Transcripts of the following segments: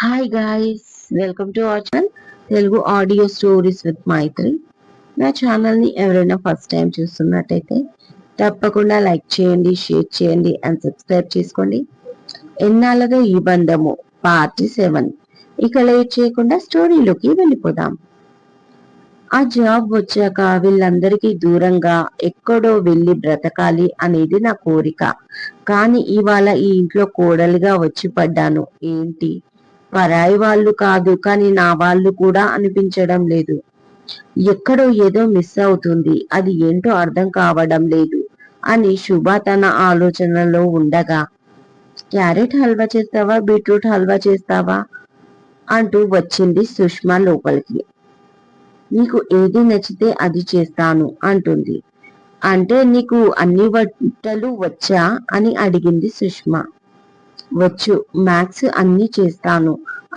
Hi guys, welcome to our channel Telugu audio stories with Maithri. నా ఛానల్ని ఎవరైనా ఫస్ట్ టైం చూస్తున్నట్టయితే తప్పకుండా లైక్ చేయండి, షేర్ చేయండి అండ్ సబ్స్క్రైబ్ చేసుకోండి. ఎన్నాళ్ళగా ఈ బంధము పార్ట్ 7. ఇక లేట్ చేయకుండా స్టోరీలోకి వెళ్ళిపోదాం. ఆ జాబ్ వచ్చాక వీళ్ళందరికీ దూరంగా ఎక్కడో వెళ్ళి బ్రతకాలి అనేది నా కోరిక. కానీ ఇవాళ ఈ ఇంట్లో కోడలిగా వచ్చి పడ్డాను. ఏంటి, పరాయి వాళ్ళు కాదు, కానీ నా వాళ్ళు కూడా అనిపించడం లేదు. ఎక్కడో ఏదో మిస్ అవుతుంది, అది ఏంటో అర్థం కావడం లేదు అని శుభ తన ఆలోచనలో ఉండగా, క్యారెట్ హల్వా చేస్తావా, బీట్రూట్ హల్వా చేస్తావా అంటూ వచ్చింది సుష్మా లోపలికి. నీకు ఏది నచ్చితే అది చేస్తాను అంటుంది. అంటే నీకు అన్ని వంటలు వచ్చా అని అడిగింది సుష్మా. వచ్చు, మ్యాథ్స్ అన్ని చేస్తాను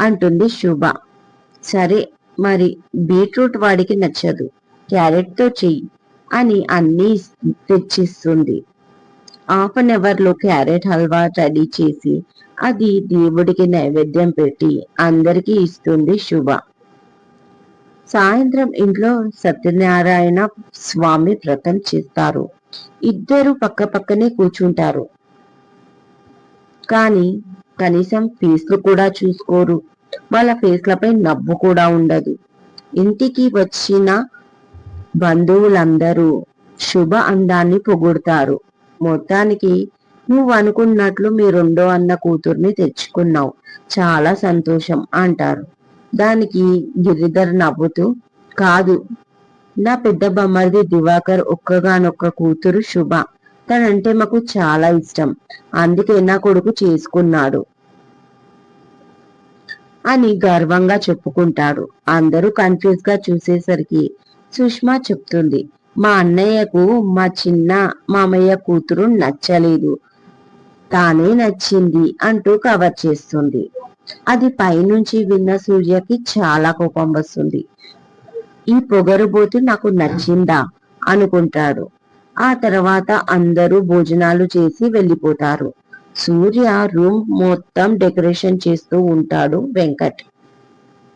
అంటుంది శుభ. సరే మరి, బీట్రూట్ వాడికి నచ్చదు, క్యారెట్ తో చెయ్యి అని అన్ని తెచ్చిస్తుంది. హాఫ్ అన్ అవర్ లో క్యారెట్ హల్వా రెడీ చేసి అది దేవుడికి నైవేద్యం పెట్టి అందరికీ ఇస్తుంది శుభ. సాయంత్రం ఇంట్లో సత్యనారాయణ స్వామి వ్రతం చేస్తారు. ఇద్దరు పక్క పక్కనే కూర్చుంటారు, కానీ కనీసం ఫేస్లు కూడా చూసుకోరు. వాళ్ళ ఫేస్లపై నవ్వు కూడా ఉండదు. ఇంటికి వచ్చిన బంధువులందరూ శుభ అందాన్ని పొగుడతారు. మొత్తానికి నువ్వు అనుకున్నట్లు మీ రెండో అన్న కూతుర్ని తెచ్చుకున్నావు, చాలా సంతోషం అంటారు. దానికి గిరిధర్ నవ్వుతూ, కాదు, నా పెద్ద బొమ్మది దివాకర్ ఒక్కగానొక్క కూతురు శుభ, తనంటే మాకు చాలా ఇష్టం, అందుకే నా కొడుకు చేసుకున్నాడు అని గర్వంగా చెప్పుకుంటాడు. అందరూ కన్ఫ్యూజ్ గా చూసేసరికి సుష్మా చెప్తుంది, మా అన్నయ్యకు మా చిన్న మామయ్య కూతురు నచ్చలేదు, తానే నచ్చింది అంటూ కవర్ చేస్తుంది. అది పైనుంచి విన్న సూర్యకి చాలా కోపం వస్తుంది. ఈ పొగరుబోతు నాకు నచ్చిందా అనుకుంటాడు. ఆ తర్వాత అందరూ భోజనాలు చేసి వెళ్ళిపోతారు. సూర్య రూమ్ మొత్తం డెకరేషన్ చేస్తూ ఉంటాడు. వెంకట్,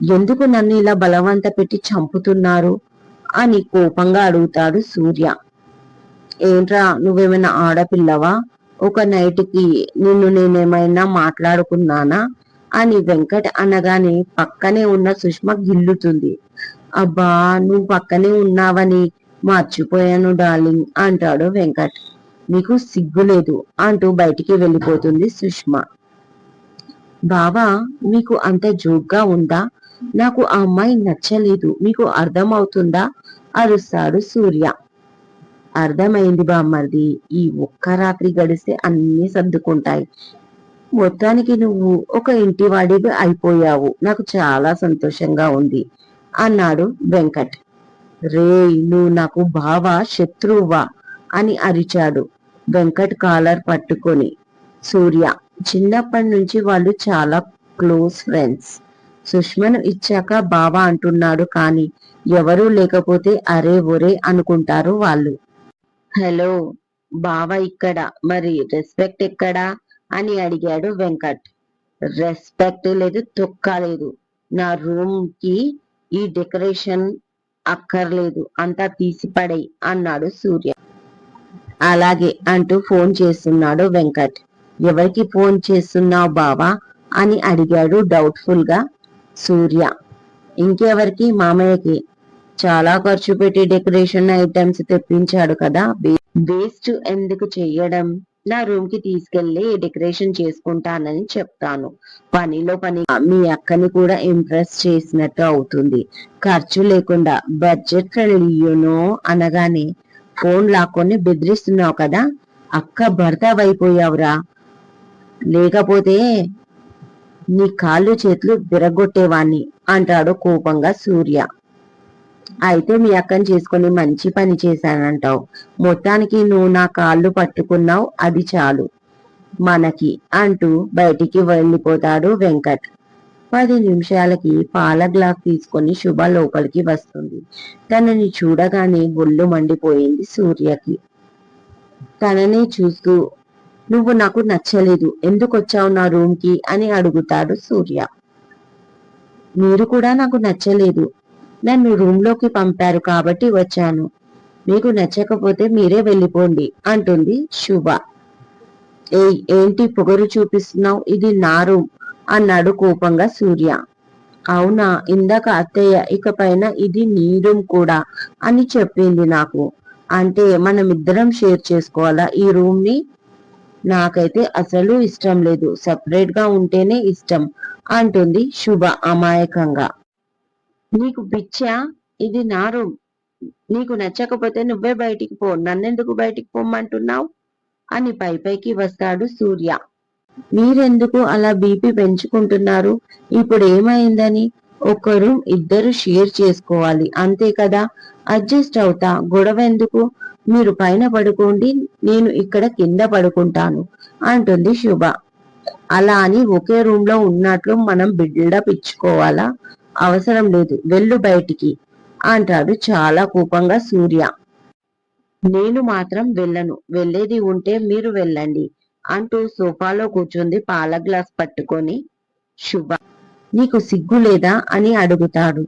ఎందుకు నన్ను ఇలా బలవంత పెట్టి చంపుతున్నారు అని కోపంగా అడుగుతాడు సూర్య. ఏంట్రా, నువ్వేమైనా ఆడపిల్లవా? ఒక నైట్కి నిన్ను నేనేమైనా మాట్లాడుకున్నానా అని వెంకట్ అనగానే పక్కనే ఉన్న సుష్మ గిల్లుతుంది. అబ్బా, నువ్వు పక్కనే ఉన్నావని మర్చిపోయాను డార్లింగ్ అంటాడు వెంకట్. నీకు సిగ్గులేదు అంటూ బయటికి వెళ్ళిపోతుంది సుష్మ. బావా, మీకు అంత జోక్గా ఉందా? నాకు ఆ అమ్మాయి నచ్చలేదు, మీకు అర్థం అవుతుందా అరుస్తాడు సూర్య. అర్థమైంది బామ్మర్ది, ఈ ఒక్క రాత్రి గడిస్తే అన్ని సర్దుకుంటాయి. మొత్తానికి నువ్వు ఒక ఇంటివాడివి అయిపోయావు, నాకు చాలా సంతోషంగా ఉంది అన్నాడు వెంకట్. రే, నువ్వు నాకు బావా శత్రువా అని అరిచాడు వెంకట్ కాలర్ పట్టుకొని. సూర్య, చిన్నప్పటి నుంచి వాళ్ళు చాలా క్లోజ్ ఫ్రెండ్స్. సుష్మను ఇచ్చాక బావా అంటున్నాడు, కానీ ఎవరూ లేకపోతే అరే ఒరే అనుకుంటారు వాళ్ళు. హలో, బావా ఇక్కడ, మరి రెస్పెక్ట్ ఎక్కడా అని అడిగాడు వెంకట్. రెస్పెక్ట్ లేదు, తొక్క లేదు, నా రూమ్ కి ఈ డెకరేషన్ అక్కర్లేదు, అంతా తీసి పడేయ్ అన్నాడు సూర్య. అలాగే అంటూ ఫోన్ చేస్తున్నాడు వెంకట్. ఎవరికి ఫోన్ చేస్తున్నావు బావా అని అడిగాడు డౌట్ఫుల్ గా సూర్య. ఇంకెవరికి, మామయ్యకి. చాలా ఖర్చు పెట్టి డెకరేషన్ ఐటమ్స్ తెప్పించాడు కదా, వేస్ట్ ఎందుకు చెయ్యడం, నా రూమ్ కి తీసుకెళ్లి డెకరేషన్ చేసుకుంటానని చెప్తాను. పనిలో పని మీ అక్కని కూడా ఇంప్రెస్ చేసినట్టు అవుతుంది, ఖర్చు లేకుండా, బడ్జెట్ ఫ్రెండ్లీ యూనో అనగానే ఫోన్ లాక్కొని బెదిరిస్తున్నావు కదా, అక్క భర్త అయిపోయావురా, లేకపోతే నీ కాళ్ళు చేతులు విరగొట్టేవాణ్ణి అంటాడు కోపంగా సూర్య. అయితే మీ అక్కని చేసుకుని మంచి పని చేశానంటావు, మొత్తానికి నువ్వు నా కాళ్ళు పట్టుకున్నావు, అది చాలు మనకి అంటూ బయటికి వెళ్ళిపోతాడు వెంకట్. 10 నిమిషాలకి పాల గ్లాస్ తీసుకొని శుభ లోపలికి వస్తుంది. తనని చూడగానే ఒళ్ళు మండిపోయింది సూర్యకి. తననే చూస్తూ, నువ్వు నాకు నచ్చలేదు, ఎందుకు వచ్చావు నా రూమ్ కి అని అడుగుతాడు సూర్య. మీరు కూడా నాకు నచ్చలేదు. నన్ను రూమ్ లోకి పంపారు కాబట్టి వచ్చాను. మీకు నచ్చకపోతే మీరే వెళ్ళిపోండి అంటుంది శుభ. ఏంటి పొగరు చూపిస్తున్నావు? ఇది నా రూమ్ అన్నాడు కోపంగా సూర్య. అవునా, ఇందాక అత్తయ్య ఇకపైన ఇది నీ రూమ్ కూడా అని చెప్పింది నాకు. అంటే మనమిద్దరం షేర్ చేసుకోవాలా ఈ రూమ్ ని? నాకైతే అసలు ఇష్టం లేదు, సపరేట్ గా ఉంటేనే ఇష్టం అంటుంది శుభ అమాయకంగా. నీకు పిచ్చా? ఇది నా రూమ్. నీకు నచ్చకపోతే నువ్వే బయటికి పో, నన్నెందుకు బయటికి పొమ్మంటున్నావు అని పైకి వస్తాడు సూర్య. మీరెందుకు అలా బీపీ పెంచుకుంటున్నారు? ఇప్పుడు ఏమైందని? ఒక రూమ్ ఇద్దరు షేర్ చేసుకోవాలి అంతే కదా, అడ్జస్ట్ అవుతా, గొడవ ఎందుకు? మీరు పైన పడుకోండి, నేను ఇక్కడ కింద పడుకుంటాను అంటుంది శుభ. అలా అని ఒకే రూమ్ లో ఉన్నట్లు మనం బిల్డప్ ఇచ్చుకోవాలా? అవసరం లేదు, వెళ్ళు బయటికి అంటాడు చాలా కోపంగా సూర్య. నేను మాత్రం వెళ్ళను, వెళ్ళేది ఉంటే మీరు వెళ్ళండి అంటూ సోఫాలో కూర్చుంది పాల గ్లాస్ పట్టుకొని శుభ. నీకు సిగ్గు లేదా అని అడుగుతాడు.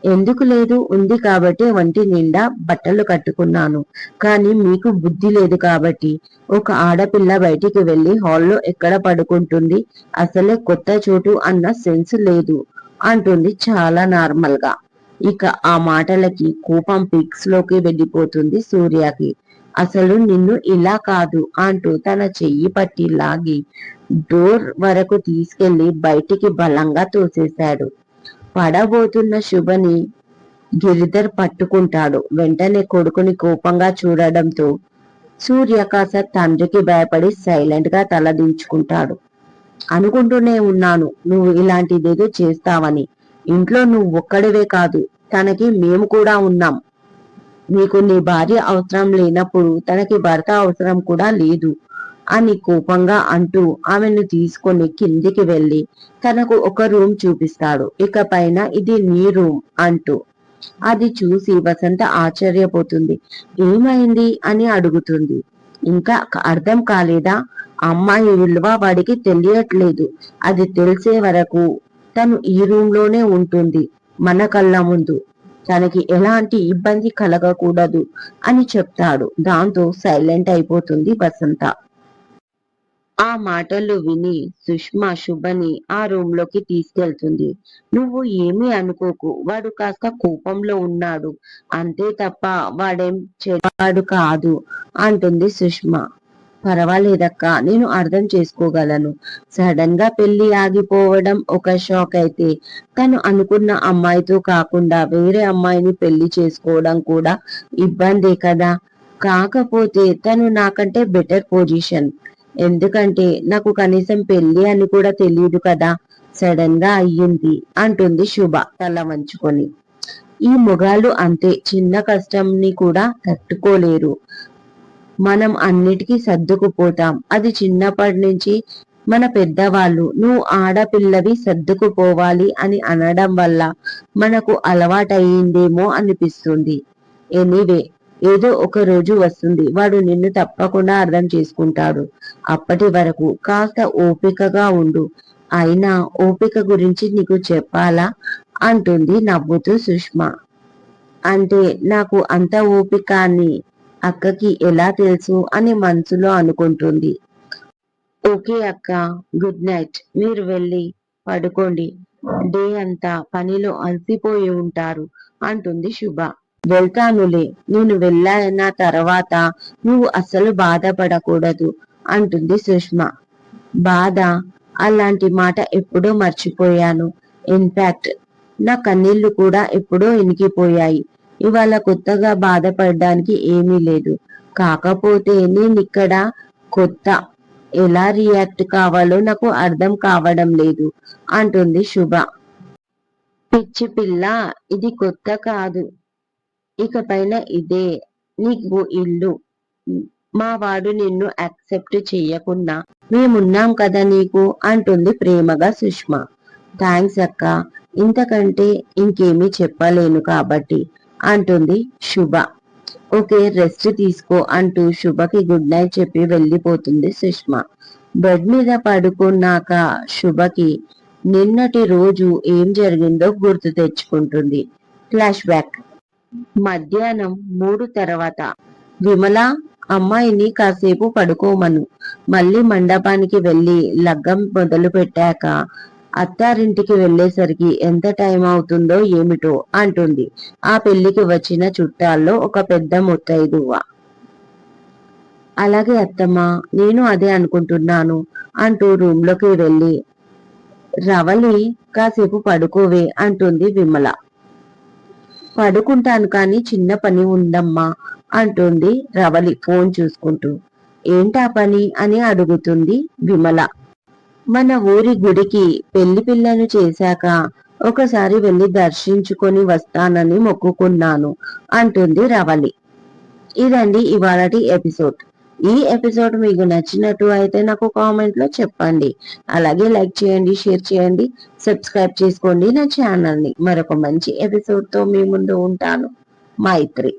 ఎందుకు లేదు, ఉంది కాబట్టి ఒంటి నిండా బట్టలు కట్టుకున్నాను. కానీ మీకు బుద్ధి లేదు కాబట్టి. ఒక ఆడపిల్ల బయటికి వెళ్లి హాల్లో ఎక్కడ పడుకుంటుంది? అసలే కొత్త చోటు అన్న సెన్స్ లేదు అంటుంది చాలా నార్మల్ గా. ఇక ఆ మాటలకి కోపం పిక్స్ లోకి వెళ్ళిపోతుంది సూర్యకి. అసలు నిన్ను ఇలా కాదు అంటూ తన చెయ్యి పట్టి లాగి డోర్ వరకు తీసుకెళ్లి బయటికి బలంగా తోసేశాడు. పడబోతున్న శుభని గిరిధర్ పట్టుకుంటాడు. వెంటనే కొడుకుని కోపంగా చూడడంతో సూర్య కాస్త తండ్రికి భయపడి సైలెంట్ గా తల దించుకుంటాడు. అనుకుంటూనే ఉన్నాను నువ్వు ఇలాంటిదేదో చేస్తావని. ఇంట్లో నువ్వు ఒక్కడివే కాదు, తనకి మేము కూడా ఉన్నాం. నీకు నీ భార్య అవసరం లేనప్పుడు తనకి భర్త అవసరం కూడా లేదు అని కోపంగా అంటూ ఆమెను తీసుకొని కిందికి వెళ్ళి తనకు ఒక రూమ్ చూపిస్తాడు. ఇక పైన ఇది నీ రూమ్ అంటూ. అది చూసి వసంత ఆశ్చర్యపోతుంది. ఏమైంది అని అడుగుతుంది. ఇంకా అర్థం కాలేదా? అమ్మాయి విలువ వాడికి తెలియట్లేదు. అది తెలిసే వరకు తను ఈ రూమ్ లోనే ఉంటుంది, మన కళ్ళ ముందు. తనకి ఎలాంటి ఇబ్బంది కలగకూడదు అని చెప్తాడు. దాంతో సైలెంట్ అయిపోతుంది వసంత. ఆ మాటలు విని సుష్మా శుభని ఆ రూమ్ లోకి తీసుకెళ్తుంది. నువ్వు ఏమీ అనుకోకు, వాడు కాస్త కోపంలో ఉన్నాడు అంతే తప్ప వాడేం చెడ్డవాడు కాదు అంటుంది సుష్మా. పర్వాలేదక్క, నేను అర్థం చేసుకోగలను. సడన్ గా పెళ్లి ఆగిపోవడం ఒక షాక్ అయితే, తను అనుకున్న అమ్మాయితో కాకుండా వేరే అమ్మాయిని పెళ్లి చేసుకోవడం కూడా ఇబ్బందే కదా. కాకపోతే తను నాకంటే బెటర్ పొజిషన్. ఎందుకంటే నాకు కనీసం పెళ్లి అని కూడా తెలియదు కదా, సడన్ గా అయ్యింది అంటుంది శుభ తల వంచుకొని. ఈ మొగాళ్ళు అంతే, చిన్న కష్టంని కూడా తట్టుకోలేరు. మనం అన్నిటికీ సర్దుకుపోతాం. అది చిన్నప్పటి నుంచి మన పెద్దవాళ్ళు నువ్వు ఆడపిల్లవి సర్దుకుపోవాలి అని అనడం వల్ల మనకు అలవాటయ్యిందేమో అనిపిస్తుంది. ఎనీవే, ఏదో ఒక రోజు వస్తుంది, వాడు నిన్ను తప్పకుండా అర్థం చేసుకుంటాడు. అప్పటి వరకు కాస్త ఓపికగా ఉండు. అయినా ఓపిక గురించి నీకు చెప్పాలా అంటుంది నవ్వుతూ సుష్మా. అంటే నాకు అంత ఓపిక అని అక్కకి ఎలా తెలుసు అని మనసులో అనుకుంటుంది. ఓకే అక్క, గుడ్ నైట్, మీరు వెళ్ళి పడుకోండి, డే అంతా పనిలో అలసిపోయి ఉంటారు అంటుంది శుభ. వెళ్తానులే, నేను వెళ్ళిన తర్వాత నువ్వు అస్సలు బాధపడకూడదు అంటుంది సుష్మా. బాధ? అలాంటి మాట ఎప్పుడో మర్చిపోయాను. ఇన్ఫాక్ట్ నా కన్నీళ్లు కూడా ఎప్పుడో ఇనికిపోయాయి. ఇవాళ కొత్తగా బాధపడడానికి ఏమీ లేదు. కాకపోతే నేనిక్కడ కొత్త, ఎలా రియాక్ట్ కావాలో నాకు అర్థం కావడం లేదు అంటుంది శుభ. పిచ్చి పిల్ల, ఇది కొత్త కాదు, ఇక పైన ఇదే నీకు ఇల్లు. మా వాడు నిన్ను యాక్సెప్ట్ చెయ్యకున్నా మేమున్నాం కదా నీకు అంటుంది ప్రేమగా సుష్మ. థ్యాంక్స్ అక్క, ఇంతకంటే ఇంకేమీ చెప్పలేను కాబట్టి అంటుంది శుభ. ఓకే, రెస్ట్ తీసుకో అంటూ శుభకి గుడ్ నైట్ చెప్పి వెళ్ళిపోతుంది సుష్మ. బెడ్ మీద పడుకున్నాక శుభకి నిన్నటి రోజు ఏం జరిగిందో గుర్తు తెచ్చుకుంటుంది. Flash back. మధ్యాహ్నం 3 తర్వాత. విమల, అమ్మాయిని కాసేపు పడుకోమను. మళ్ళీ మండపానికి వెళ్లి లగ్గం మొదలు పెట్టాక అత్తారింటికి వెళ్లేసరికి ఎంత టైం అవుతుందో ఏమిటో అంటుంది ఆ పెళ్లికి వచ్చిన చుట్టాల్లో ఒక పెద్ద ముత్తైదువ. అలాగే అత్తమ్మా, నేను అదే అనుకుంటున్నాను అంటూ రూంలోకి వెళ్ళి రవలి కాసేపు పడుకోవే అంటుంది విమల. పడుకుంటాను కానీ చిన్న పని ఉందమ్మా అంటుంది రవలి ఫోన్ చూసుకుంటూ. ఏంటా పని అని అడుగుతుంది విమల. మన ఊరి గుడికి పెళ్లి పిల్లను చేశాక ఒకసారి వెళ్ళి దర్శించుకొని వస్తానని మొక్కుకున్నాను అంటుంది రవలి. ఇదండి ఇవాళటి ఎపిసోడ్. ఈ ఎపిసోడ్ మీకు నచ్చినట్టు అయితే నాకు కామెంట్ లో చెప్పండి. అలాగే లైక్ చేయండి, షేర్ చేయండి, సబ్స్క్రైబ్ చేసుకోండి నా ఛానల్ ని. మరొక మంచి ఎపిసోడ్ తో మీ ముందు ఉంటాను. మైత్రి.